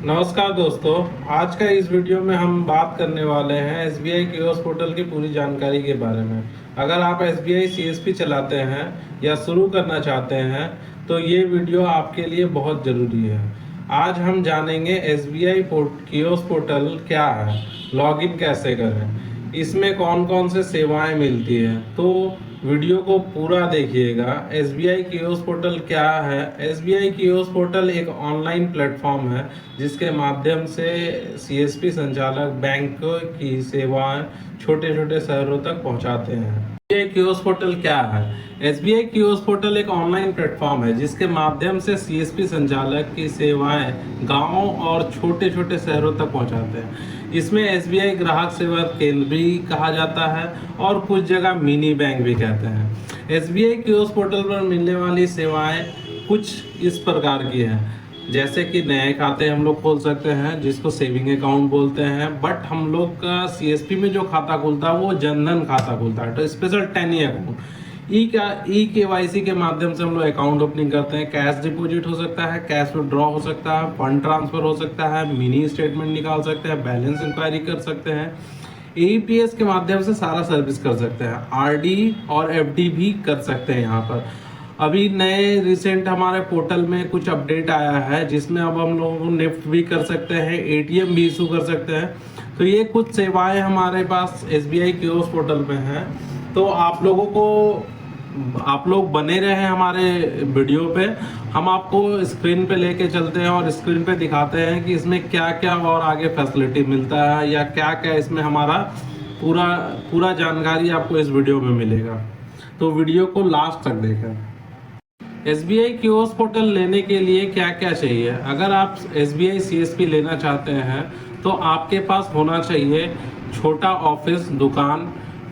नमस्कार दोस्तों, आज का इस वीडियो में हम बात करने वाले हैं एसबीआई कियोस्क पोर्टल की पूरी जानकारी के बारे में। अगर आप एसबीआई सीएसपी चलाते हैं या शुरू करना चाहते हैं तो ये वीडियो आपके लिए बहुत ज़रूरी है। आज हम जानेंगे एसबीआई कियोस्क पोर्टल क्या है, लॉगिन कैसे करें, इसमें कौन कौन से सेवाएं मिलती हैं। तो वीडियो को पूरा देखिएगा। एसबीआई कियोस्क पोर्टल क्या है? एसबीआई कियोस्क पोर्टल एक ऑनलाइन प्लेटफॉर्म है जिसके माध्यम से सीएसपी संचालक बैंक की सेवाएं छोटे छोटे शहरों तक पहुंचाते हैं। एसबीआई कियोस्क पोर्टल क्या है? एसबीआई कियोस्क पोर्टल एक ऑनलाइन प्लेटफॉर्म है जिसके माध्यम से सीएसपी संचालक की सेवाएं गांवों और छोटे छोटे शहरों तक पहुंचाते हैं। इसमें एसबीआई ग्राहक सेवा केंद्र भी कहा जाता है और कुछ जगह मिनी बैंक भी कहते हैं। एसबीआई कियोस्क पोर्टल पर मिलने वाली सेवाएं कुछ इस प्रकार की हैं, जैसे कि नए खाते हम लोग खोल सकते हैं जिसको सेविंग अकाउंट बोलते हैं, बट हम लोग का सीएसपी में जो खाता खुलता है वो जनधन खाता खुलता है, तो स्पेशल 10 अकाउंट। ई केवाईसी के माध्यम से हम लोग अकाउंट ओपनिंग करते हैं। कैश डिपॉजिट हो सकता है, कैश विड्रॉ हो सकता है, फंड ट्रांसफर हो सकता है, मिनी स्टेटमेंट निकाल सकते हैं, बैलेंस इंक्वायरी कर सकते हैं, एईपीएस के माध्यम से सारा सर्विस कर सकते हैं, आरडी और एफडी भी कर सकते हैं। यहाँ पर अभी नए रिसेंट हमारे पोर्टल में कुछ अपडेट आया है जिसमें अब हम लोग निफ्ट भी कर सकते हैं, एटीएम भी इशू कर सकते हैं। तो ये कुछ सेवाएं हमारे पास एसबीआई कियोस्क पोर्टल में हैं। तो आप लोग बने रहे हमारे वीडियो पे। हम आपको स्क्रीन पे लेके चलते हैं और स्क्रीन पे दिखाते हैं कि इसमें क्या क्या और आगे फैसिलिटी मिलता है या क्या क्या इसमें हमारा पूरा जानकारी आपको इस वीडियो में मिलेगा। तो वीडियो को लास्ट तक देखें। एसबीआई कियोस्क पोर्टल लेने के लिए क्या क्या चाहिए? अगर आप एसबीआई सीएसपी लेना चाहते हैं तो आपके पास होना चाहिए छोटा ऑफिस, दुकान,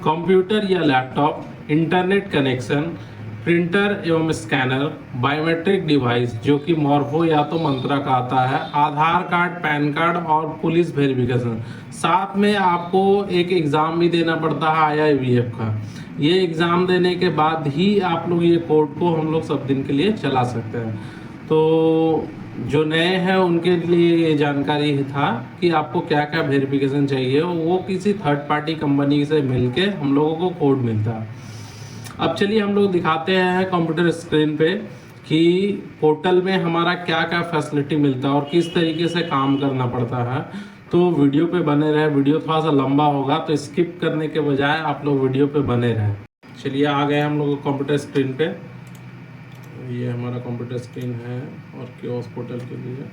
कंप्यूटर या लैपटॉप, इंटरनेट कनेक्शन, प्रिंटर एवं स्कैनर, बायोमेट्रिक डिवाइस जो कि मॉर्फो या तो मंत्रा का आता है, आधार कार्ड, पैन कार्ड और पुलिस वेरिफिकेशन। साथ में आपको एक एग्ज़ाम भी देना पड़ता है आईआईबीएफ का। ये एग्ज़ाम देने के बाद ही आप लोग ये कोड को हम लोग सब दिन के लिए चला सकते हैं। तो जो नए हैं उनके लिए ये जानकारी था कि आपको क्या क्या वेरिफिकेशन चाहिए। वो किसी थर्ड पार्टी कंपनी से मिलके हम लोगों को कोड मिलता है। अब चलिए हम लोग दिखाते हैं कंप्यूटर स्क्रीन पे कि पोर्टल में हमारा क्या क्या फैसिलिटी मिलता है और किस तरीके से काम करना पड़ता है। तो वीडियो पे बने रहे। वीडियो थोड़ा सा लंबा होगा तो स्किप करने के बजाय आप लोग वीडियो पे बने रहें। चलिए आ गए हम लोग कंप्यूटर स्क्रीन पे। ये हमारा कंप्यूटर स्क्रीन है और कियोस्क पोर्टल के लिए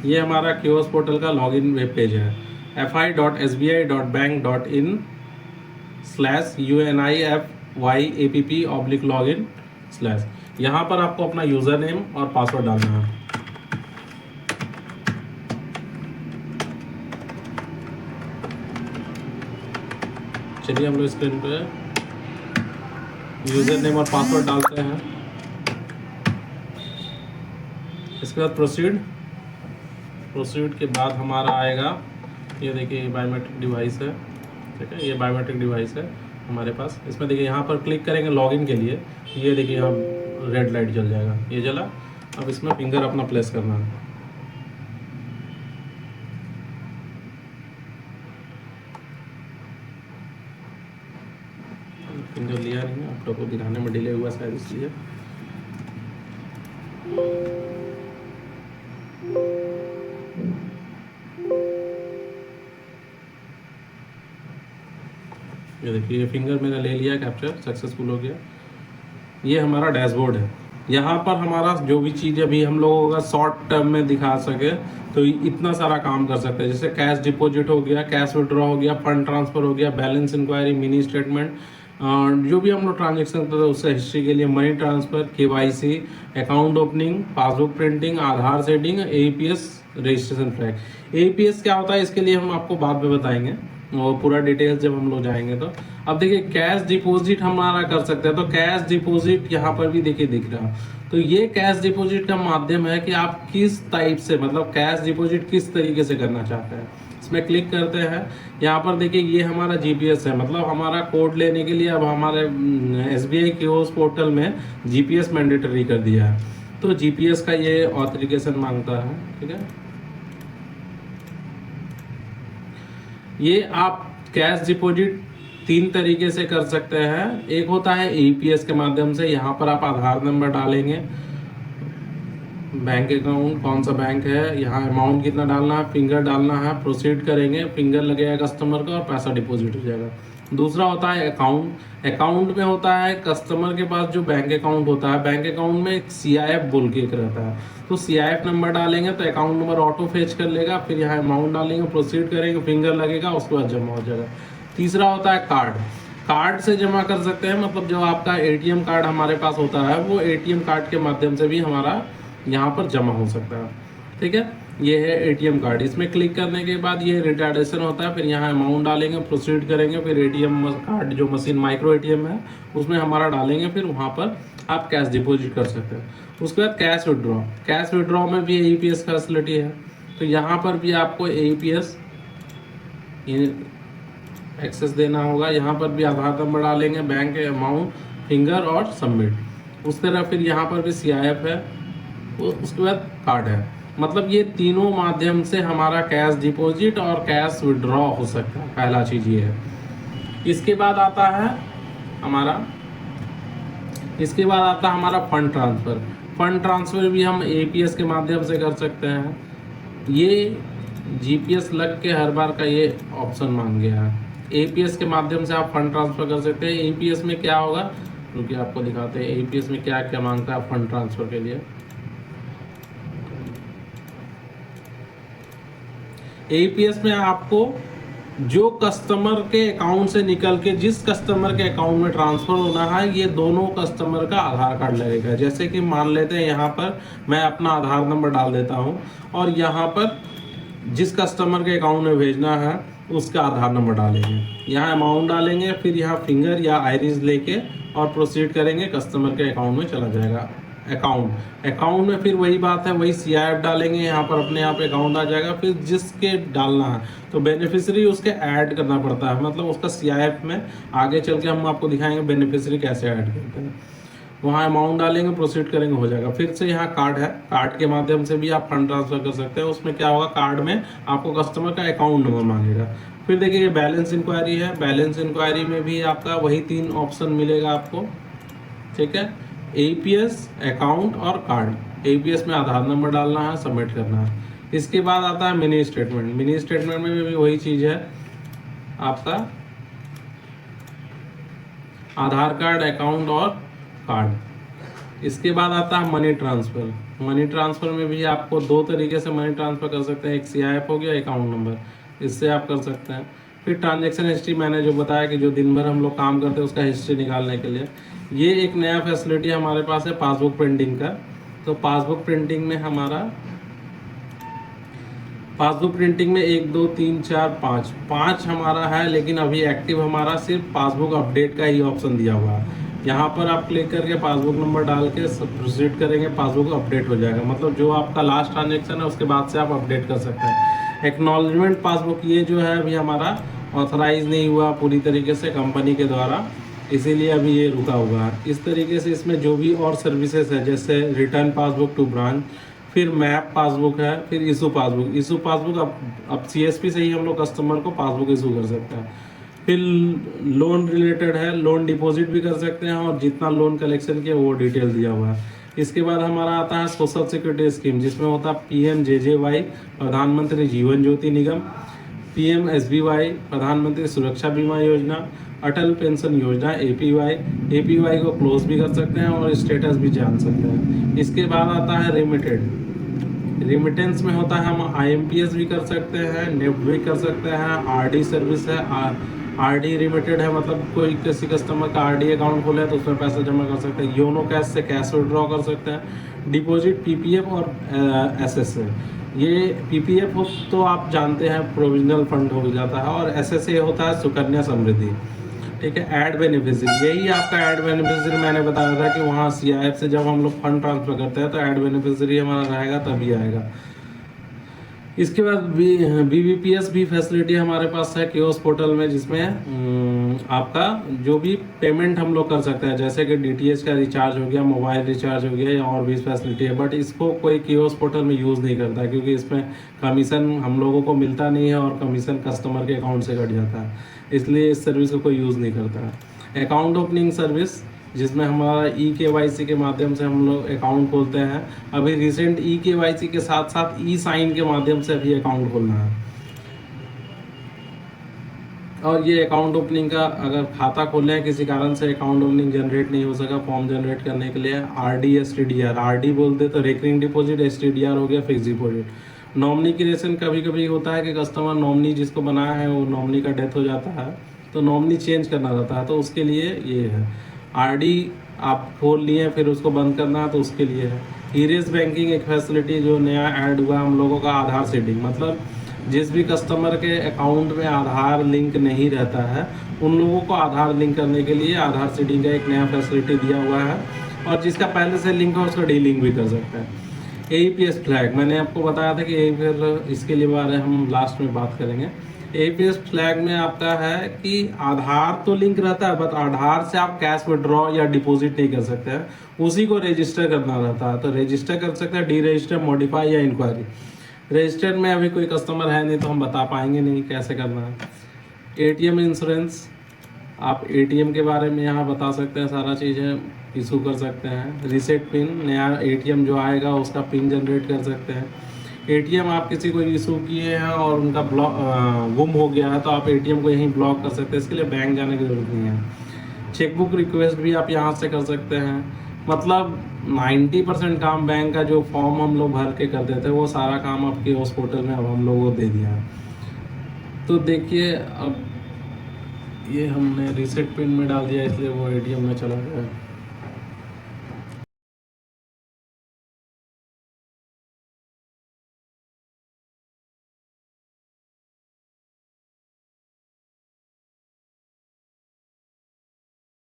ये हमारा कियोस्क पोर्टल का लॉगिन वेब पेज है fi.sbi.bank.in/unifyapp/login/। यहाँ पर आपको अपना यूज़र नेम और पासवर्ड डालना है। चलिए हम लोग स्क्रीन पे यूज़र नेम और पासवर्ड डालते हैं। इसके बाद प्रोसीड के बाद हमारा आएगा, ये देखिए बायोमेट्रिक डिवाइस है, ठीक है। ये बायोमेट्रिक डिवाइस है हमारे पास। इसमें देखिए यहाँ पर क्लिक करेंगे लॉगिन के लिए, ये देखिए यहाँ रेड लाइट जल जाएगा, ये जला। अब इसमें फिंगर अपना प्लेस करना है। फिंगर लिया नहीं है, आप लोग को दिखाने में डिले हुआ शायद इसलिए। ये देखिए ये फिंगर मैंने ले लिया, कैप्चर सक्सेसफुल हो गया। ये हमारा डैशबोर्ड है। यहाँ पर हमारा जो भी चीज़ अभी हम लोगों का शॉर्ट टर्म में दिखा सके तो इतना सारा काम कर सकते हैं, जैसे कैश डिपॉजिट हो गया, कैश विड्रॉ हो गया, फंड ट्रांसफ़र हो गया, बैलेंस इंक्वायरी, मिनी स्टेटमेंट, जो भी हम लोग ट्रांजेक्शन करते हैं उससे हिस्ट्री के लिए, money transfer, KYC, account opening, passbook printing, Aadhaar setting, AEPS, registration flag. AEPS क्या होता है इसके लिए हम आपको बाद में बताएंगे और पूरा डिटेल्स जब हम लोग जाएंगे तो। अब देखिए कैश डिपॉजिट हमारा कर सकते हैं, तो कैश डिपॉजिट यहाँ पर भी देखिए दिख रहा है। तो ये कैश डिपॉजिट का माध्यम है कि आप किस टाइप से, मतलब कैश डिपॉजिट किस तरीके से करना चाहते हैं। इसमें क्लिक करते हैं, यहाँ पर देखिए ये हमारा जीपीएस है, मतलब हमारा कोड लेने के लिए अब हमारे एसबीआई कियोस्क पोर्टल में जीपीएस मैंडेटरी कर दिया है। तो जीपीएस का ये ऑथेंटिकेशन मांगता है। ठीक है, ये आप कैश डिपॉजिट 3 तरीके से कर सकते हैं। एक होता है एईपीएस के माध्यम से, यहाँ पर आप आधार नंबर डालेंगे, बैंक अकाउंट कौन सा बैंक है, यहाँ अमाउंट कितना डालना है, फिंगर डालना है, प्रोसीड करेंगे, फिंगर लगेगा कस्टमर का और पैसा डिपॉजिट हो जाएगा। दूसरा होता है अकाउंट। अकाउंट में होता है कस्टमर के पास जो बैंक अकाउंट होता है, बैंक अकाउंट में एक CIF बोल के एक रहता है, तो CIF नंबर डालेंगे तो अकाउंट नंबर ऑटो फेच कर लेगा, फिर यहाँ अमाउंट डालेंगे, प्रोसीड करेंगे, फिंगर लगेगा, उसके बाद जमा हो जाएगा। तीसरा होता है कार्ड। कार्ड से जमा कर सकते हैं, मतलब जो आपका ATM कार्ड हमारे पास होता है वो ATM कार्ड के माध्यम से भी हमारा यहाँ पर जमा हो सकता है। ठीक है, ये है ATM कार्ड। इसमें क्लिक करने के बाद ये रिटार्डेशन होता है, फिर यहाँ अमाउंट डालेंगे, प्रोसीड करेंगे, फिर ATM कार्ड जो मशीन माइक्रो ATM है उसमें हमारा डालेंगे, फिर वहाँ पर आप कैश डिपॉजिट कर सकते हैं। उसके बाद कैश विड्रॉ। कैश विड्रॉ में भी AEPS फैसिलिटी है, तो यहाँ पर भी आपको AEPS एक्सेस देना होगा। यहाँ पर भी आधार नंबर डालेंगे, बैंक अमाउंट, फिंगर और सबमिट। उस तरह फिर यहाँ पर भी CIF है, उसके बाद कार्ड है। मतलब ये तीनों माध्यम से हमारा कैश डिपॉजिट और कैश विड्रॉ हो सकता है। पहला चीज़ ये है। इसके बाद आता है हमारा फंड ट्रांसफ़र। फंड ट्रांसफ़र भी हम APS के माध्यम से कर सकते हैं। ये GPS लग के हर बार का ये ऑप्शन मांग गया है। APS के माध्यम से आप फंड ट्रांसफ़र कर सकते हैं। APS में क्या होगा, क्योंकि आपको दिखाते हैं APS में क्या क्या मांगता है फंड ट्रांसफ़र के लिए। APS में आपको जो कस्टमर के अकाउंट से निकल के जिस कस्टमर के अकाउंट में ट्रांसफ़र होना है, ये दोनों कस्टमर का आधार कार्ड लगेगा। जैसे कि मान लेते हैं यहाँ पर मैं अपना आधार नंबर डाल देता हूँ और यहाँ पर जिस कस्टमर के अकाउंट में भेजना है उसका आधार नंबर डालेंगे, यहाँ अमाउंट डालेंगे, फिर यहाँ फिंगर या आइरिस लेके और प्रोसीड करेंगे, कस्टमर के अकाउंट में चला जाएगा। अकाउंट में फिर वही बात है, वही CIF डालेंगे, यहाँ पर अपने आप अकाउंट आ जाएगा। फिर जिसके डालना है तो बेनिफिशियरी उसके ऐड करना पड़ता है, मतलब उसका CIF में आगे चल के हम आपको दिखाएंगे बेनिफिशियरी कैसे ऐड करते हैं। वहाँ अमाउंट डालेंगे, प्रोसीड करेंगे, हो जाएगा। फिर से यहाँ कार्ड है, कार्ड के माध्यम से भी आप फंड ट्रांसफ़र कर सकते हैं। उसमें क्या होगा, कार्ड में आपको कस्टमर का अकाउंट नंबर मांगेगा। फिर देखिए ये बैलेंस इंक्वायरी है। बैलेंस इंक्वायरी में भी आपका वही 3 ऑप्शन मिलेगा आपको। ठीक है, APS, अकाउंट और कार्ड। APS में आधार नंबर डालना है, सबमिट करना है। इसके बाद आता है मिनी स्टेटमेंट। मिनी स्टेटमेंट में भी वही चीज़ है, आपका आधार कार्ड, अकाउंट और कार्ड। इसके बाद आता है मनी ट्रांसफ़र। मनी ट्रांसफ़र में भी आपको 2 तरीके से मनी ट्रांसफ़र कर सकते हैं, एक CIF हो गया, अकाउंट नंबर, इससे आप कर सकते हैं। फिर ट्रांजैक्शन हिस्ट्री, मैंने जो बताया कि जो दिन भर हम लोग काम करते हैं उसका हिस्ट्री निकालने के लिए ये एक नया फैसिलिटी हमारे पास है, पासबुक प्रिंटिंग का। तो पासबुक प्रिंटिंग में पासबुक प्रिंटिंग में 1 2 3 4 5 हमारा है, लेकिन अभी एक्टिव हमारा सिर्फ पासबुक अपडेट का ही ऑप्शन दिया हुआ है। यहाँ पर आप क्लिक करके पासबुक नंबर डाल के प्रोसीड करेंगे, पासबुक अपडेट हो जाएगा। मतलब जो आपका लास्ट ट्रांजेक्शन है उसके बाद से आप अपडेट कर सकते हैं। एक्नॉलेजमेंट पासबुक ये जो है अभी हमारा ऑथराइज नहीं हुआ पूरी तरीके से कंपनी के द्वारा, इसीलिए अभी ये रुका हुआ है। इस तरीके से इसमें जो भी और सर्विसेज है, जैसे रिटर्न पासबुक टू ब्रांच, फिर मैप पासबुक है, फिर इशू पासबुक अब CSP से ही हम लोग कस्टमर को पासबुक इशू कर सकते हैं। फिर लोन रिलेटेड है, लोन डिपॉजिट भी कर सकते हैं और जितना लोन कलेक्शन किया वो डिटेल दिया हुआ है। इसके बाद हमारा आता है सोशल सिक्योरिटी स्कीम, जिसमें होता है PMJJY प्रधानमंत्री जीवन ज्योति निगम, PMSBY प्रधानमंत्री सुरक्षा बीमा योजना, अटल पेंशन योजना APY को क्लोज भी कर सकते हैं और स्टेटस भी जान सकते हैं। इसके बाद आता है रिमिटेंस में होता है हम IMPS भी कर सकते हैं, नेफ्ट भी कर सकते हैं, RD सर्विस है, RD रिमिटेड है, मतलब कोई किसी कस्टमर का RD अकाउंट खोले तो उसमें पैसा जमा कर सकते हैं। योनो कैश से कैश विड्रॉ कर सकते हैं। डिपॉजिट PPF और SS है। ये PPF हो तो आप जानते हैं प्रोविजनल फंड हो जाता है, और SSA होता है सुकन्या समृद्धि। ठीक है, ऐड बेनिफिशियरी, यही आपका ऐड बेनिफिशियरी मैंने बताया था कि वहाँ CIF से जब हम लोग फंड ट्रांसफ़र करते हैं तो ऐड बेनिफिशियरी हमारा रहेगा तभी आएगा। इसके बाद BBPS भी फैसिलिटी हमारे पास है कियोस्क पोर्टल में, जिसमें आपका जो भी पेमेंट हम लोग कर सकते हैं, जैसे कि DTH का रिचार्ज हो गया, मोबाइल रिचार्ज हो गया, या और भी फैसिलिटी है। बट इसको कोई कियोस्क पोर्टल में यूज़ नहीं करता है, क्योंकि इसमें कमीशन हम लोगों को मिलता नहीं है और कमीशन कस्टमर के अकाउंट से कट जाता है, इसलिए इस सर्विस को कोई यूज़ नहीं करता है। अकाउंट ओपनिंग सर्विस, जिसमें हमारा eKYC के माध्यम से हम लोग अकाउंट खोलते हैं। अभी रिसेंट eKYC के साथ साथ e-साइन के माध्यम से अभी अकाउंट खोलना है। और ये अकाउंट ओपनिंग का, अगर खाता खोलना है किसी कारण से अकाउंट ओपनिंग जनरेट नहीं हो सका, फॉर्म जनरेट करने के लिए RD STDR, RD बोलते तो रेकरिंग डिपॉजिट, STDR हो गया फिक्स डिपॉजिट। नॉमिनी क्रिएशन, कभी कभी होता है कि कस्टमर नॉमिनी जिसको बनाया है वो नॉमिनी का डेथ हो जाता है, तो नॉमिनी चेंज करना रहता है, तो उसके लिए ये है। RD आप खोल लिए फिर उसको बंद करना है, तो उसके लिए है। इरेज बैंकिंग एक फैसिलिटी जो नया ऐड हुआ हम लोगों का, आधार सीडिंग, मतलब जिस भी कस्टमर के अकाउंट में आधार लिंक नहीं रहता है उन लोगों को आधार लिंक करने के लिए आधार सीडिंग का एक नया फैसिलिटी दिया हुआ है, और जिसका पहले से लिंक है उसको डीलिंक भी कर सकते हैं। AEPS फ्लैग, मैंने आपको बताया था कि फिर इसके लिए बारे हम लास्ट में बात करेंगे। AEPS फ्लैग में आपका है कि आधार तो लिंक रहता है, बट आधार से आप कैश विड्रॉ या डिपॉजिट नहीं कर सकते हैं, उसी को रजिस्टर करना रहता है। तो रजिस्टर कर सकते हैं, डी रजिस्टर, मॉडिफाई या इंक्वायरी। रजिस्टर्ड में अभी कोई कस्टमर है नहीं तो हम बता पाएंगे नहीं कैसे करना है। ATM इंश्योरेंस, आप ATM के बारे में यहाँ बता सकते हैं, सारा चीज़ें इशू कर सकते हैं। रीसेट पिन, नया ATM जो आएगा उसका पिन जनरेट कर सकते हैं। ATM आप किसी को इशू किए हैं और उनका ब्लॉक गुम हो गया है, तो आप ATM को यहीं ब्लॉक कर सकते हैं, इसके लिए बैंक जाने की जरूरत नहीं है। चेकबुक रिक्वेस्ट भी आप यहाँ से कर सकते हैं। मतलब 90% काम बैंक का जो फॉर्म हम लोग भर के करते थे वो सारा काम आपके उस पोर्टल में अब हम लोगों को दे दिया है। तो देखिए, अब ये हमने रीसेट पिन में डाल दिया, इसलिए वो ATM में चला गया।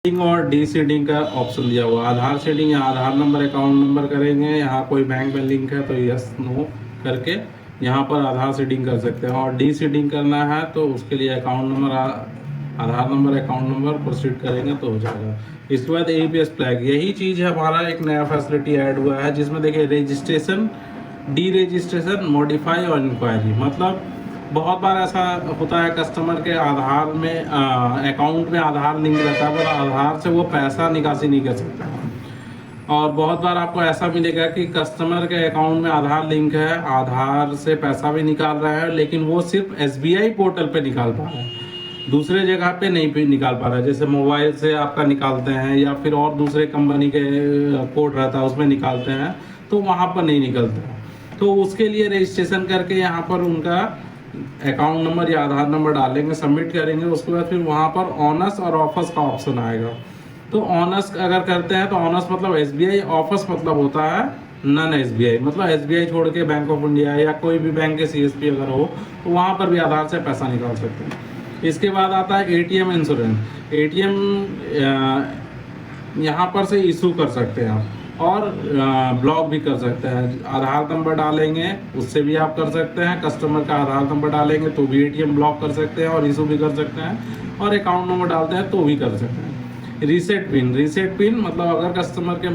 और डी सीडिंग का ऑप्शन दिया हुआ, आधार सीडिंग या आधार नंबर अकाउंट नंबर करेंगे, यहाँ कोई बैंक में लिंक है तो यस नो करके यहाँ पर आधार सीडिंग कर सकते हैं। और डी सीडिंग करना है तो उसके लिए अकाउंट नंबर, आधार नंबर अकाउंट नंबर प्रोसीड करेंगे तो हो जाएगा। इसके बाद AEPS फ्लैग, यही चीज़ है, हमारा एक नया फैसिलिटी ऐड हुआ है, जिसमें देखिए रजिस्ट्रेशन, डी रजिस्ट्रेशन, मॉडिफाई और इंक्वायरी। मतलब बहुत बार ऐसा होता है कस्टमर के आधार में अकाउंट में आधार लिंक रहता है, पर आधार से वो पैसा निकासी नहीं कर सकता। और बहुत बार आपको ऐसा मिलेगा कि कस्टमर के अकाउंट में आधार लिंक है, आधार से पैसा भी निकाल रहा है, लेकिन वो सिर्फ SBI पोर्टल पे निकाल पा रहा है, दूसरे जगह पे नहीं पे निकाल पा रहा है। जैसे मोबाइल से आपका निकालते हैं या फिर और दूसरे कंपनी के कोड रहता है उसमें निकालते हैं, तो वहाँ पर नहीं निकलता। तो उसके लिए रजिस्ट्रेशन करके यहाँ पर उनका अकाउंट नंबर या आधार नंबर डालेंगे, सबमिट करेंगे, उसके बाद फिर वहाँ पर ऑनर्स और ऑफर्स का ऑप्शन आएगा। तो ऑनर्स अगर करते हैं तो ऑनर्स मतलब SBI, ऑफर्स मतलब होता है नन SBI, मतलब SBI छोड़ के बैंक ऑफ इंडिया या कोई भी बैंक के CSP अगर हो तो वहाँ पर भी आधार से पैसा निकाल सकते हैं। इसके बाद आता है ATM इंश्योरेंस। ATM यहाँ पर से इशू कर सकते हैं आप, और ब्लॉक भी कर सकते हैं। आधार नंबर डालेंगे उससे भी आप कर सकते हैं, कस्टमर का आधार नंबर डालेंगे तो भी ATM ब्लॉक कर सकते हैं और इशू भी कर सकते हैं, और अकाउंट नंबर डालते हैं तो भी कर सकते हैं। रीसेट पिन, रीसेट पिन मतलब अगर कस्टमर के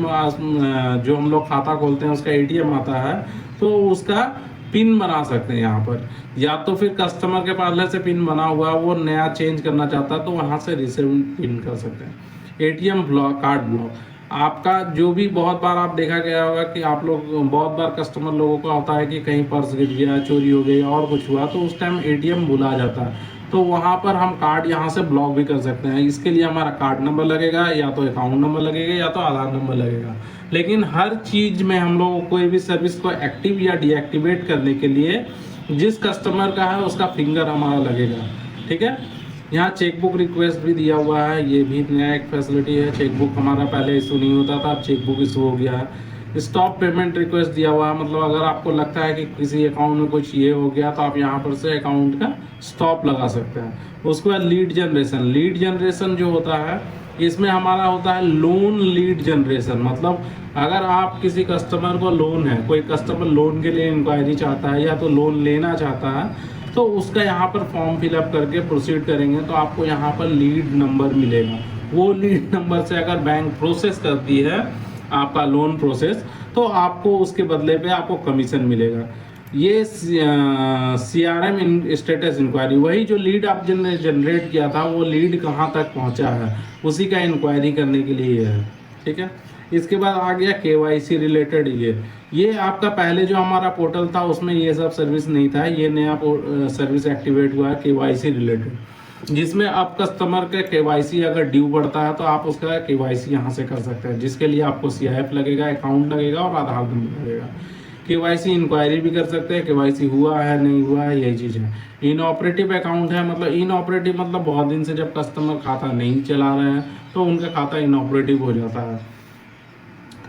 जो हम लोग खाता खोलते हैं उसका ATM आता है तो उसका पिन बना सकते हैं यहाँ पर, या तो फिर कस्टमर के पहले से पिन बना हुआ वो नया चेंज करना चाहता है तो वहाँ से रीसेट पिन कर सकते हैं। ATM ब्लॉक, कार्ड ब्लॉक, आपका जो भी बहुत बार आप देखा गया होगा कि आप लोग बहुत बार कस्टमर लोगों का होता है कि कहीं पर्स गिर गया, चोरी हो गई और कुछ हुआ, तो उस टाइम ATM भुला जाता है, तो वहाँ पर हम कार्ड यहाँ से ब्लॉक भी कर सकते हैं। इसके लिए हमारा कार्ड नंबर लगेगा, या तो अकाउंट नंबर लगेगा, या तो आधार नंबर लगेगा। लेकिन हर चीज़ में हम लोग कोई भी सर्विस को एक्टिव या डीएक्टिवेट करने के लिए जिस कस्टमर का है उसका फिंगर हमारा लगेगा, ठीक है। यहाँ चेकबुक रिक्वेस्ट भी दिया हुआ है, ये भी नया एक फैसिलिटी है। चेकबुक हमारा पहले इशू नहीं होता था, अब चेकबुक इशू हो गया है। स्टॉप पेमेंट रिक्वेस्ट दिया हुआ है, मतलब अगर आपको लगता है कि किसी अकाउंट में कुछ ये हो गया तो आप यहाँ पर से अकाउंट का स्टॉप लगा सकते हैं। उसके बाद लीड जनरेशन, लीड जनरेशन जो होता है इसमें हमारा होता है लोन लीड जनरेशन, मतलब अगर आप किसी कस्टमर को लोन है, कोई कस्टमर लोन के लिए इंक्वायरी चाहता है या तो लोन लेना चाहता है, तो उसका यहाँ पर फॉर्म फिलअप करके प्रोसीड करेंगे तो आपको यहाँ पर लीड नंबर मिलेगा। वो लीड नंबर से अगर बैंक प्रोसेस करती है आपका लोन प्रोसेस, तो आपको उसके बदले पे आपको कमीशन मिलेगा। ये CRM स्टेटस इंक्वायरी, वही जो लीड आप जनरेट किया था वो लीड कहाँ तक पहुँचा है उसी का इंक्वायरी करने के लिए है। ठीक है, इसके बाद आ गया KYC रिलेटेड। ये आपका पहले जो हमारा पोर्टल था उसमें ये सब सर्विस नहीं था, ये नया सर्विस एक्टिवेट हुआ है KYC रिलेटेड, जिसमें आप कस्टमर के KYC अगर ड्यू पड़ता है तो आप उसका KYC यहाँ से कर सकते हैं, जिसके लिए आपको CIF लगेगा, अकाउंट लगेगा और आधार नंबर लगेगा। KYC इंक्वायरी भी कर सकते हैं, KYC हुआ है नहीं हुआ है, यही चीज़ है। इनऑपरेटिव अकाउंट है, मतलब इनऑपरेटिव मतलब बहुत दिन से जब कस्टमर खाता नहीं चला रहे हैं तो उनका खाता इनऑपरेटिव हो जाता है,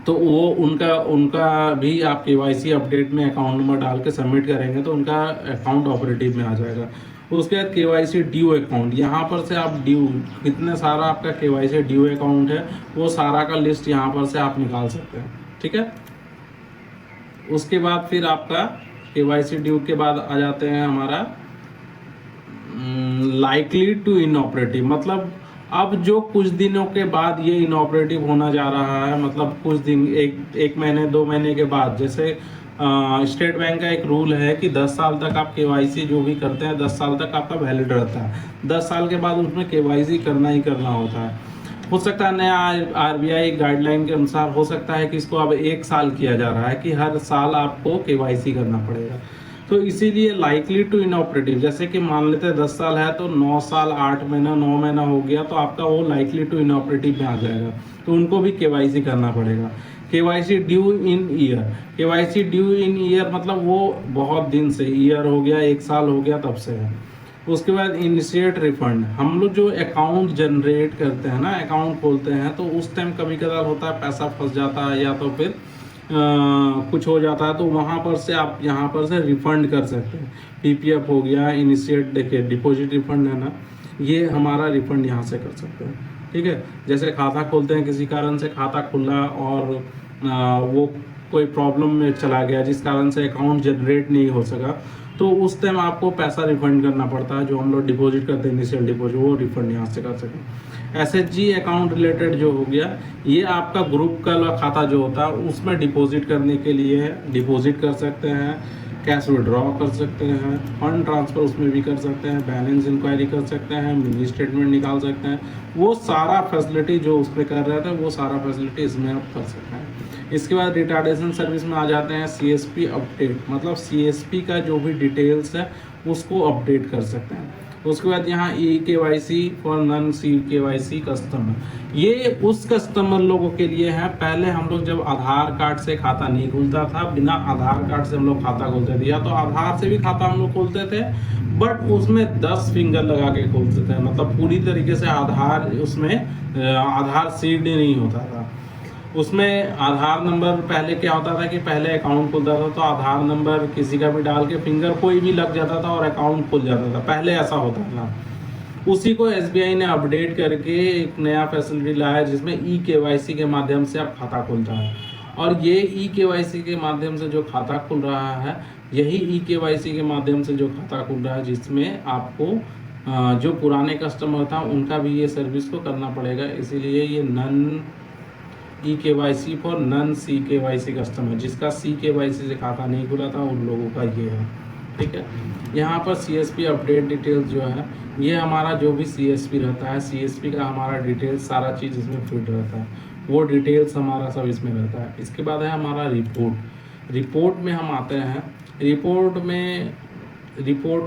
तो वो उनका भी आप KYC अपडेट में अकाउंट नंबर डाल के सबमिट करेंगे तो उनका अकाउंट ऑपरेटिव में आ जाएगा। उसके बाद KYC ड्यू अकाउंट, यहाँ पर से आप ड्यू कितने सारा आपका KYC ड्यू अकाउंट है वो सारा का लिस्ट यहाँ पर से आप निकाल सकते हैं। ठीक है, उसके बाद फिर आपका KYC ड्यू के बाद आ जाते हैं हमारा लाइकली टू इनऑपरेटिव, मतलब अब जो कुछ दिनों के बाद ये इनऑपरेटिव होना जा रहा है, मतलब कुछ दिन, एक महीने 2 महीने के बाद, जैसे स्टेट बैंक का एक रूल है कि 10 साल तक आप KYC जो भी करते हैं 10 साल तक आपका वैलिड रहता है। 10 साल के बाद उसमें KYC करना ही करना होता है। हो सकता है नया RBI गाइडलाइन के अनुसार हो सकता है कि इसको अब 1 साल किया जा रहा है कि हर साल आपको KYC करना पड़ेगा। तो इसीलिए लाइकली टू इनऑपरेटिव, जैसे कि मान लेते हैं 10 साल है तो 9 साल 8 महीना 9 महीना हो गया तो आपका वो लाइकली टू इनऑपरेटिव में आ जाएगा, तो उनको भी KYC करना पड़ेगा। KYC ड्यू इन ईयर, KYC ड्यू इन ईयर मतलब वो बहुत दिन से, ईयर हो गया 1 साल हो गया तब से है। उसके बाद इनिशिएट रिफंड, हम लोग जो अकाउंट जनरेट करते हैं ना, अकाउंट खोलते हैं तो उस टाइम कभी कदार होता है पैसा फंस जाता है या तो फिर कुछ हो जाता है, तो वहाँ पर से आप यहाँ पर से रिफ़ंड कर सकते हैं। PPF हो गया, इनिशिएट, देखिए डिपॉजिट रिफ़ंड है ना, ये हमारा रिफ़ंड यहाँ से कर सकते हैं। ठीक है, जैसे खाता खोलते हैं, किसी कारण से खाता खुला और वो कोई प्रॉब्लम में चला गया जिस कारण से अकाउंट जनरेट नहीं हो सका, तो उस टाइम आपको पैसा रिफ़ंड करना पड़ता है, जो हम लोग डिपॉजिट करते हैं इनिशियल डिपॉजिट, वो रिफ़ंड यहाँ से कर सकें। SHG अकाउंट रिलेटेड जो हो गया, ये आपका ग्रुप का खाता जो होता है उसमें डिपॉजिट करने के लिए डिपॉजिट कर सकते हैं, कैश विड्रॉ कर सकते हैं, फंड ट्रांसफ़र उसमें भी कर सकते हैं, बैलेंस इंक्वायरी कर सकते हैं, मिनी स्टेटमेंट निकाल सकते हैं, वो सारा फैसिलिटी जो उसमें कर रहे थे वो सारा फैसिलिटी इसमें आप कर सकते हैं। इसके बाद रिटार्डेशन सर्विस में आ जाते हैं CSP अपडेट, मतलब CSP का जो भी डिटेल्स है उसको अपडेट कर सकते हैं। उसके बाद यहाँ eKYC for non CKYC customer, ये उस कस्टमर लोगों के लिए है। पहले हम लोग जब आधार कार्ड से खाता नहीं खुलता था, बिना आधार कार्ड से हम लोग खाता खोलते थे, या तो आधार से भी खाता हम लोग खोलते थे बट उसमें 10 फिंगर लगा के खोलते थे, मतलब पूरी तरीके से आधार, उसमें आधार सीड नहीं होता था। उसमें आधार नंबर पहले क्या होता था कि पहले अकाउंट खुलता था तो आधार नंबर किसी का भी डाल के फिंगर कोई भी लग जाता था और अकाउंट खुल जाता था, पहले ऐसा होता था। उसी को SBI ने अपडेट करके एक नया फैसिलिटी लाया जिसमें eKYC के माध्यम से आप खाता खुलता है, और ये eKYC के माध्यम से जो खाता खुल रहा है, यही eKYC के माध्यम से जो खाता खुल रहा है जिसमें आपको जो पुराने कस्टमर था उनका भी ये सर्विस को करना पड़ेगा। इसीलिए ये non eKYC for non CKYC customer, जिसका CKYC से खाता नहीं खुला था उन लोगों का ये है। ठीक है, यहाँ पर CSP अपडेट डिटेल्स जो है, ये हमारा जो भी CSP रहता है, CSP का हमारा डिटेल्स सारा चीज़ इसमें फिट रहता है, वो डिटेल्स हमारा सब इसमें रहता है। इसके बाद है हमारा रिपोर्ट। रिपोर्ट में हम आते हैं, रिपोर्ट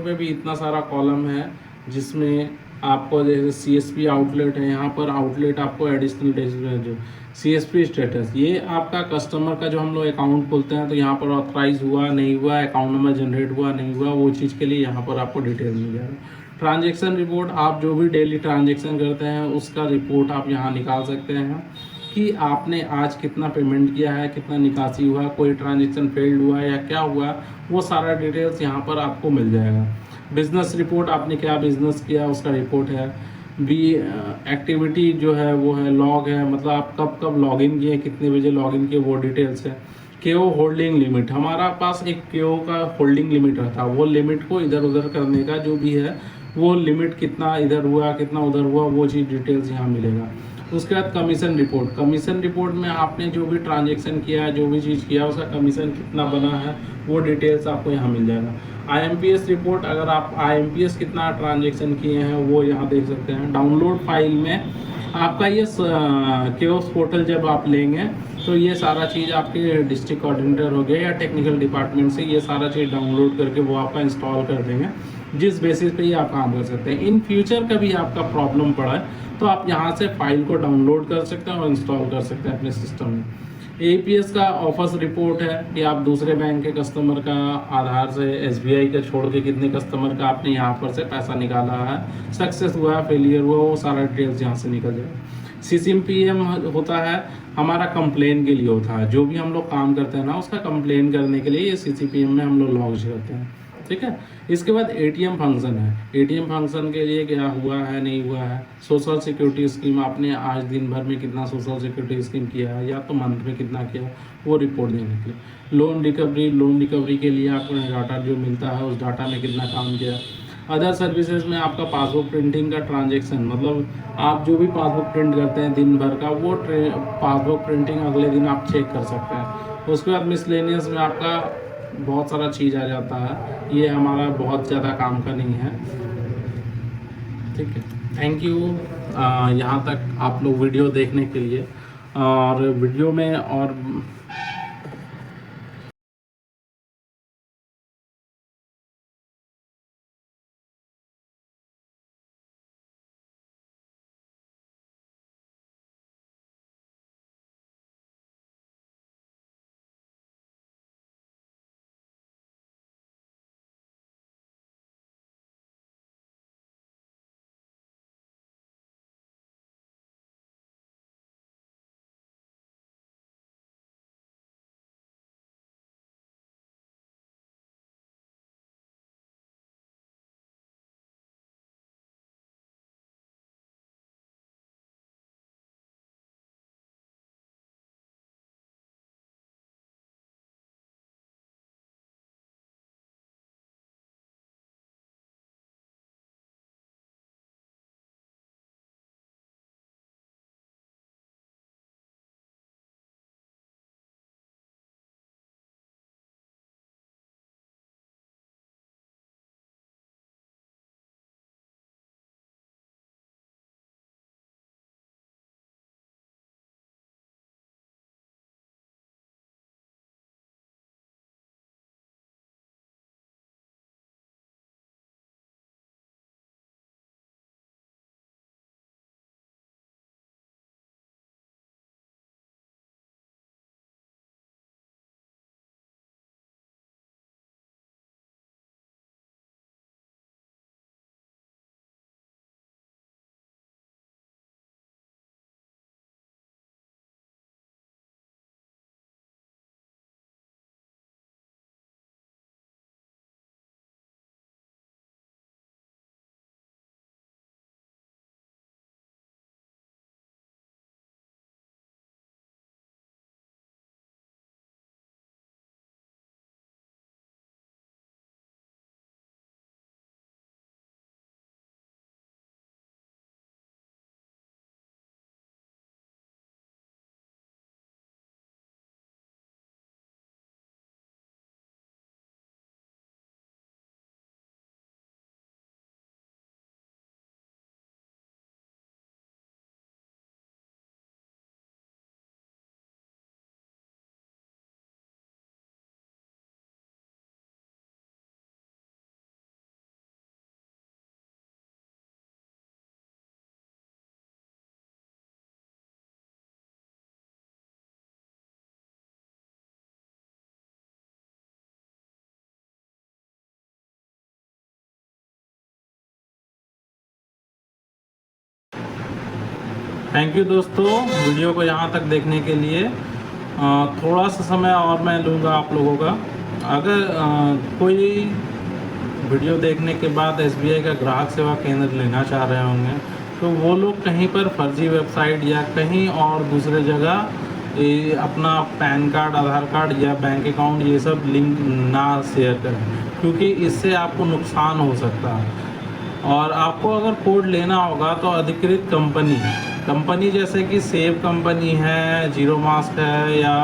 में भी इतना सारा कॉलम है जिसमें आपको जैसे CSP आउटलेट है, यहाँ पर आउटलेट आपको एडिशनल जो CSP स्टेटस, ये आपका कस्टमर का जो हम लोग अकाउंट खोलते हैं तो यहाँ पर ऑथराइज हुआ नहीं हुआ, अकाउंट नंबर जनरेट हुआ नहीं हुआ, वो चीज़ के लिए यहाँ पर आपको डिटेल मिल जाएगा। ट्रांजैक्शन रिपोर्ट, आप जो भी डेली ट्रांजैक्शन करते हैं उसका रिपोर्ट आप यहाँ निकाल सकते हैं कि आपने आज कितना पेमेंट किया है, कितना निकासी हुआ, कोई ट्रांजैक्शन फेल्ड हुआ या क्या हुआ, वो सारा डिटेल्स यहाँ पर आपको मिल जाएगा। बिजनेस रिपोर्ट, आपने क्या बिजनेस किया उसका रिपोर्ट है। भी एक्टिविटी जो है वो है लॉग है, मतलब आप कब कब लॉगिन किए, कितने बजे लॉगिन किए, वो डिटेल्स है। केओ होल्डिंग लिमिट, हमारा पास एक केओ का होल्डिंग लिमिट रहता है, वो लिमिट को इधर उधर करने का जो भी है वो लिमिट कितना इधर हुआ कितना उधर हुआ वो चीज़ डिटेल्स यहाँ मिलेगा। उसके बाद कमीशन रिपोर्ट, कमीशन रिपोर्ट में आपने जो भी ट्रांजेक्शन किया है, जो भी चीज़ किया उसका कमीशन कितना बना है वो डिटेल्स आपको यहाँ मिल जाएगा। IMPS रिपोर्ट, अगर आप IMPS कितना ट्रांजेक्शन किए हैं वो यहाँ देख सकते हैं। डाउनलोड फाइल में आपका ये केओस पोर्टल जब आप लेंगे तो ये सारा चीज़ आपके डिस्ट्रिक्ट कोऑर्डिनेटर हो गया या टेक्निकल डिपार्टमेंट से ये सारा चीज़ डाउनलोड करके वो आपका इंस्टॉल कर देंगे, जिस बेसिस पे ये आप काम कर सकते हैं। इन फ्यूचर कभी आपका प्रॉब्लम पड़ा है तो आप यहाँ से फाइल को डाउनलोड कर सकते हैं और इंस्टॉल कर सकते हैं अपने सिस्टम में। APS का ऑफर्स रिपोर्ट है कि आप दूसरे बैंक के कस्टमर का आधार से SBI का छोड़ के कितने कस्टमर का आपने यहाँ पर से पैसा निकाला है, सक्सेस हुआ है फेलियर हुआ, वो सारा डिटेल्स यहाँ से निकल जाएगा। CCMPM होता है हमारा कंप्लेन के लिए होता है, जो भी हम लोग काम करते हैं ना उसका कंप्लेन करने के लिए ये CCPM में हम लोग लॉन्च करते हैं, ठीक है। इसके बाद ATM फंक्शन है, ATM फंक्शन के लिए क्या हुआ है नहीं हुआ है, सोशल सिक्योरिटी स्कीम आपने आज दिन भर में कितना सोशल सिक्योरिटी स्कीम किया है या तो मंथ में कितना किया वो रिपोर्ट देने के लिए। लोन रिकवरी के लिए आपको डाटा जो मिलता है उस डाटा में कितना काम किया। अदर सर्विसेज में आपका पासबुक प्रिंटिंग का ट्रांजेक्शन, मतलब आप जो भी पासबुक प्रिंट करते हैं दिन भर का वो पासबुक प्रिंटिंग अगले दिन आप चेक कर सकते हैं। उसके बाद मिसलेनियस में आपका बहुत सारा चीज़ आ जाता है, ये हमारा बहुत ज़्यादा काम का नहीं है, ठीक है। थैंक यू यहाँ तक आप लोग वीडियो देखने के लिए। और वीडियो में और थैंक यू दोस्तों वीडियो को यहाँ तक देखने के लिए। थोड़ा सा समय और मैं लूँगा आप लोगों का। अगर कोई वीडियो देखने के बाद SBI का ग्राहक सेवा केंद्र लेना चाह रहे होंगे तो वो लोग कहीं पर फर्जी वेबसाइट या कहीं और दूसरे जगह अपना पैन कार्ड, आधार कार्ड या बैंक अकाउंट ये सब लिंक ना शेयर करें, क्योंकि इससे आपको नुकसान हो सकता है। और आपको अगर कोड लेना होगा तो अधिकृत कंपनी जैसे कि सेव कंपनी है, जीरो मास्क है, या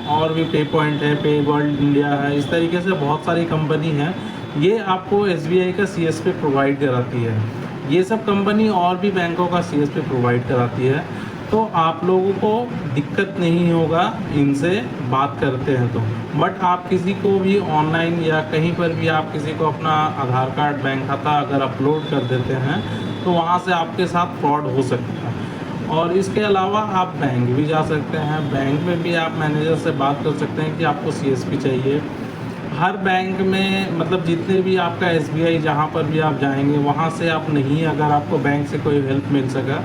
और भी पे पॉइंट है, पे वर्ल्ड इंडिया है, इस तरीके से बहुत सारी कंपनी है। ये आपको SBI का CSP प्रोवाइड कराती है। ये सब कंपनी और भी बैंकों का CSP प्रोवाइड कराती है, तो आप लोगों को दिक्कत नहीं होगा इनसे बात करते हैं तो। बट आप किसी को भी ऑनलाइन या कहीं पर भी आप किसी को अपना आधार कार्ड, बैंक खाता अगर अपलोड कर देते हैं तो वहाँ से आपके साथ फ्रॉड हो सकता है। और इसके अलावा आप बैंक भी जा सकते हैं, बैंक में भी आप मैनेजर से बात कर सकते हैं कि आपको CSP चाहिए। हर बैंक में मतलब जितने भी आपका SBI जहाँ पर भी आप जाएंगे वहाँ से आप नहीं, अगर आपको बैंक से कोई हेल्प मिल सका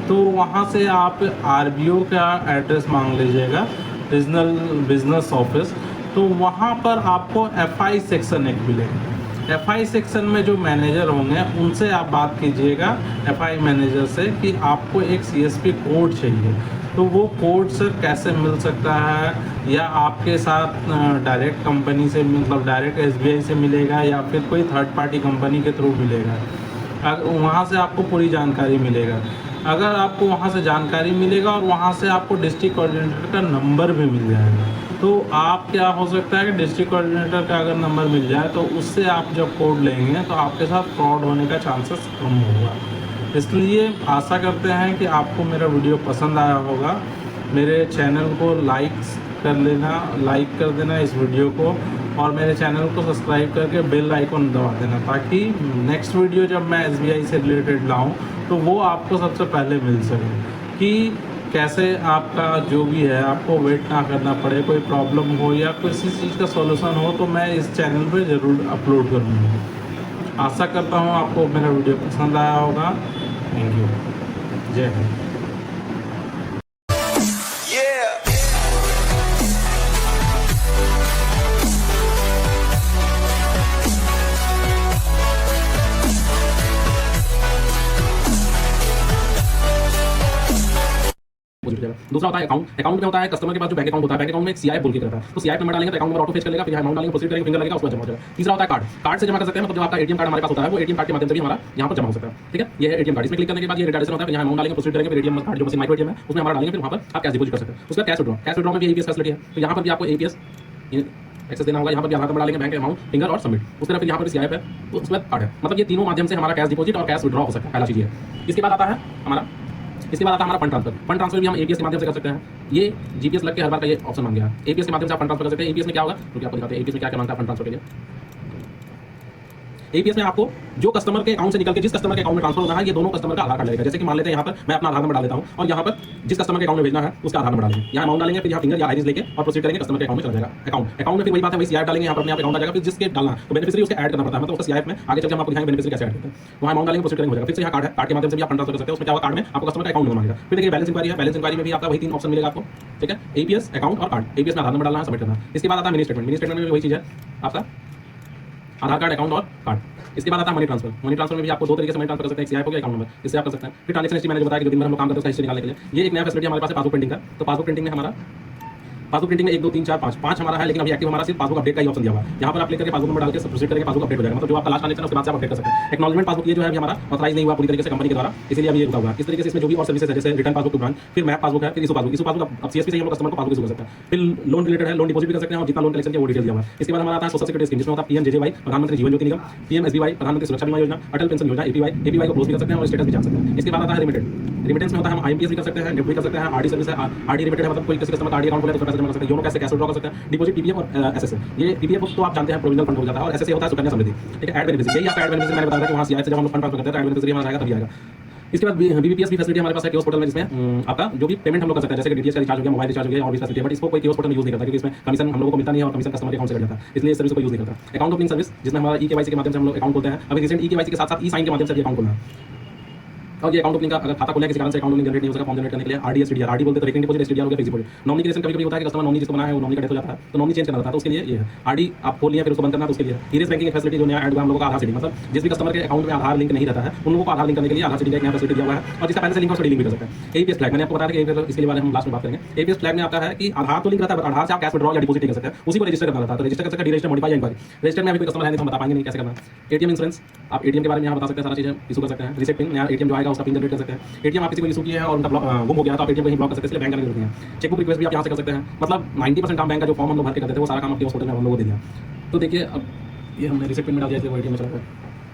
तो वहाँ से आप RBO का एड्रेस मांग लीजिएगा, रीजनल बिजनेस ऑफिस। तो वहाँ पर आपको FI सेक्शन एक मिलेगा। FI सेक्शन में जो मैनेजर होंगे उनसे आप बात कीजिएगा, FI मैनेजर से, कि आपको एक CSP कोड चाहिए। तो वो कोड सर कैसे मिल सकता है, या आपके साथ डायरेक्ट कंपनी से मतलब डायरेक्ट SBI से मिलेगा या फिर कोई थर्ड पार्टी कंपनी के थ्रू मिलेगा, वहाँ से आपको पूरी जानकारी मिलेगा। अगर आपको वहाँ से जानकारी मिलेगा और वहाँ से आपको डिस्ट्रिक्ट कोऑर्डिनेटर का नंबर भी मिल जाएगा, तो आप क्या हो सकता है कि डिस्ट्रिक्ट कोऑर्डिनेटर का अगर नंबर मिल जाए तो उससे आप जब कोड लेंगे तो आपके साथ फ्रॉड होने का चांसेस कम होगा। इसलिए आशा करते हैं कि आपको मेरा वीडियो पसंद आया होगा। मेरे चैनल को लाइक कर देना इस वीडियो को, और मेरे चैनल को सब्सक्राइब करके बेल आइकन दबा देना, ताकि नेक्स्ट वीडियो जब मैं SBI से रिलेटेड लाऊं तो वो आपको सबसे पहले मिल सके, कि कैसे आपका जो भी है आपको वेट ना करना पड़े। कोई प्रॉब्लम हो या किसी चीज़ का सॉल्यूशन हो तो मैं इस चैनल पे ज़रूर अपलोड करूँगा। आशा करता हूँ आपको मेरा वीडियो पसंद आया होगा। Thank you. जय हिंद। दूसरा होता है अकाउंट में होता है कस्टमर के पास जो बैंक अकाउंट होता है, बैंक अकाउंट में एक CIF बोल के करता है, तो CIF नंबर डालेंगे तो अकाउंट नंबर ऑटो फेच कर लेगा, फिर अमाउंट डालेंगे, प्रोसीड करेंगे, फिंगर लगेगा, उसको जमा हो जाएगा। तीसरा होता है कार्ड से जमा कर सकते हैं, मतलब जो आपका ATM कार्ड हमारे पास होता है वो ATM कार्ड के माध्यम से भी हमारा यहाँ पर जमा हो सकता है। ठीक है, ये है ATM कार्ड। इसमें क्लिक करने के बाद ये रिटायरेशन होता है, यहाँ अमाउंट डालेंगे, प्रोसीड करेंगे, फिर ATM कार्ड जो मशीन माइक्रो ATM है उसमें हमारा डालेंगे, फिर वहाँ पर आप कैश डिपॉजिट कर सकते हैं। उसका कैश विड्रॉ में भी APS फैसिलिटी है, तो यहाँ पर भी आपको APS एक्सेस देना होगा। यहाँ पर भी आधार नंबर डालेंगे, बैंक अमाउंट, फिंगर और सबमिट। उस तरह फिर यहाँ पर CIF है, तो उसके बाद कार्ड है। मतलब ये तीनों माध्यम से हमारा कैश डिपॉजिट और कैश विड्रॉ हो सकता है, पहला चीज़ है। इसके बाद आता है हमारा फंड ट्रांसफर भी हम APS के माध्यम से कर सकते हैं। ये GPS लग के हर बार का ये ऑप्शन मांग गया है। APS के माध्यम से आप फंड ट्रांसफर कर सकते हैं। APS में क्या होगा क्योंकि आपको दिखाते हैं APS में क्या क्या मांगता है फंड ट्रांसफर के लिए। APS में आपको जो कस्टमर के अकाउंट से निकल के जिस कस्टमर के अकाउंट में ट्रांसफर होना है, ये दोनों कस्टमर का आधार कार्ड लगेगा। जैसे कि मान लेते हैं यहाँ पर मैं अपना आधार नंबर डाल देता हूँ और यहाँ पर जिस कस्टमर के अकाउंट में भेजना है उसका आधार नंबर डालेंगे, यहाँ अमाउंट डालेंगे, फिर यहाँ फिंगर या आईरिस लेके और प्रोसीड करेंगे, कस्टमर के अकाउंट में चला जाएगा। अकाउंट में फिर वही बात है, वही CIF डालेंगे, यहाँ पर अपने अकाउंट आ जाएगा। फिर जिसके डालना तो बेनिफिशियरी उसके ऐड करना पड़ता है, मतलब उसका CIF में आगे चल के हम आपको दिखाएंगे बेनिफिशियरी कैसे ऐड करते हैं। वहाँ अमाउंट डालेंगे, प्रोसीड करेंगे, हो जाएगा। फिर से यहाँ कार्ड है, कार्ड के माध्यम से भी आप फंड ट्रांसफर कर सकते हैं। उसमें क्या होगा, कार्ड में आपको कस्टमर का अकाउंट नंबर मांगेगा। फिर देखिए बैलेंस इंक्वायरी है, बैलेंस इंक्वायरी में भी आपका वही 3 ऑप्शन मिलेगा आपको। ठीक है, APS, अकाउंट और कार्ड। APS में आधार नंबर डालना है, सबमिट करना है। इसके बाद आता है मिनी स्टेटमेंट में भी वही चीज़ है, आपका आधार कार्ड, अकाउंट और कार्ड। इसके बाद आता है मनी ट्रांसफर में भी आपको 2 तरीके से मनी ट्रांसफर कर सकते हैं, एक CIF हो गया, अकाउंट नंबर, इससे आप कर सकते हैं। फिर ट्रांजेक्शन हिस्ट्री मैंने जो बताया कि जो दिन भर हम लोग काम करते हैं उसका हिस्ट्री निकालने के लिए ये एक नया फैसिलिटी हमारे पास है पासबुक प्रिंटिंग का। तो पासबुक प्रिंटिंग में हमारा पासबुक प्रिंटिंग में 1 2 3 4 5 हमारा है, लेकिन अभी एक्टिव हमारा सिर्फ पासबुक अपडेट का ही ऑप्शन दिया हुआ है। यहाँ पर आप क्लिक करके पासबुक नंबर डाल के प्रोसीड करेंगे, पासबुक अपडेट हो जाएगा। मतलब जो आपका लास्ट ट्रांजेक्शन है उसके बाद से आप अपडेट कर सकते हैं। एक्नॉलेजमेंट पासबुक ये जो है अभी हमारा ऑथराइज नहीं हुआ पूरी तरीके से कंपनी के द्वारा, इसलिए अभी ये रुका हुआ है। इस तरीके से इसमें जो भी और सर्विसेज है जैसे रिटर्न पासबुक टू ब्रांच, फिर मैप पासबुक है, फिर इशू पासबुक अब CSP से हम लोग कस्टमर को पासबुक इशू कर सकते हैं। फिर लोन रिलेटेड है, लोन डिपॉजिट भी कर सकते हैं और जितना लोन कलेक्शन किया वो डिटेल दिया हुआ है। इसके बाद हमारा आता है सोशल सिक्योरिटी स्कीम, जिसमें होता है PMJJY प्रधानमंत्री जीवन ज्योति निगम, PMSBY प्रधानमंत्री सुरक्षा बीमा योजना, अटल पेंशन योजना, APY को क्लोज भी कर सकते हैं और स्टेटस भी जान सकते हैं। इसके बाद आता है रिमिटेंस में होता है हम IMPS भी कर सकते हैं, नेट भी कर सकते हैं, RD सर्विस है, RD रिमिटेड है, मतलब कोई किसी कस्टमर का RD अकाउंट खोले तो पैसे जमा कर सकते हैं, योनो कैसे कैश विड्रॉ कर सकते हैं, डिपॉजिट PPF और SSA। ये PPF तो आप जानते हैं प्रोविजनल फंड हो जाता है, और SSA होता है सुकन्या समृद्धि। ठीक है, ऐड बेनिफिशियरी, यही आपका ऐड बेनिफिशियरी मैंने बताया था कि वहाँ CIF से जब हम लोग फंड ट्रांसफर करते हैं तो ऐड बेनिफिशियरी हमारा आएगा तभी आएगा। इसके बाद BBPS की फैसिलिटी हमारे पास है कियोस्क पोर्टल में, जिसमें आपका जो भी पेमेंट हम लोग कर सकते हैं, जैसे कि DTH का रिचार्ज हो गया, मोबाइल रिचार्ज हो गया और भी फैसिलिटी है, बट इसको कोई कियोस्क पोर्टल में यूज नहीं करता क्योंकि इसमें कमीशन हम लोगों को मिलता नहीं है और कमीशन कस्टमर के अकाउंट से कट जाता है, इसलिए इस सर्विस को यूज नहीं करता। अकाउंट ओपनिंग सर्विस, जिसमें हमारा EKYC के माध्यम से हम लोग अकाउंट खोलते हैं। अभी रिसेंट EKYC के साथ साथ ई साइन के माध्यम से भी अकाउंट खोलना है। और ये अकाउंट ओपनिंग का अगर खाता खोला किसी कारण से अकाउंट ओपनिंग जनरेट नहीं हो सका, फॉर्म जनरेट करने के लिए आरडी एसटीडीआर, आरडी बोलते तो रेकरिंग डिपॉजिट, एसटीडीआर हो गया फिक्स्ड डिपॉजिट। नॉमिनी क्रिएशन कभी-कभी होता है कि कस्टमर नॉमिनी जिसको बनाया है वो नॉमिनी का डेथ हो जाता है, तो नॉमिनी चेंज करना रहता है, तो उसके लिए ये है आरडी आप खोल लिया फिर उसको बंद करना है, तो उसके लिए ईरेस बैंकिंग फैसिलिटी जो नया ऐड हुआ हम लोगों का आधार सेटिंग, मतलब जिस भी कस्टमर के अकाउंट में आधार लिंक नहीं रहता है उन लोगों को आधार लिंक करने के लिए आधार सेटिंग का एक नया फैसिलिटी दिया हुआ है, और जिसका पहले से लिंक और लिंक भी कर सकते हैं। एपीएस फ्लैग मैंने आपको बताया कि इसके बारे में हम लास्ट में बात करेंगे। एपीएस फ्लैग में आता है कि आधार तो लिंक रहता है, बट आधार से आप कैश विड्रॉल या डिपॉजिट नहीं कर सकते, उसी को रजिस्टर करना रहता है, तो रजिस्टर कर सकते हैं रजिस्टर मॉडिफाई या इंक्वायरी। रजिस्टर में अभी कोई कस्टमर है नहीं तो हम बता पाएंगे नहीं कैसे करना। एटीएम इंश्योरेंस, आप एटीएम के बारे में यहाँ बता सकते हैं, सारा चीजें इशू कर सकते हैं। रीसेट पिन, नया एटीएम जो आएगा उसका पिन जनरेट कर सकते हैं। एटीएम आप किसी को इशू किया है और उनका गुम हो गया तो आप एटीएम कहीं ब्लॉक कर सकते हैं, इसलिए बैंक करने की जरूरत नहीं है। चेकबुक रिक्वेस्ट भी आप यहाँ से कर सकते हैं, मतलब 90% काम बैंक का जो फॉर्म हम लोग भर के करते थे वो सारा काम आपके पोर्टल में हम लोग को दे दिया। तो देखिए अब ये हमने रीसेट पिन में डाल दिया, इसलिए वो एटीएम में चला गया।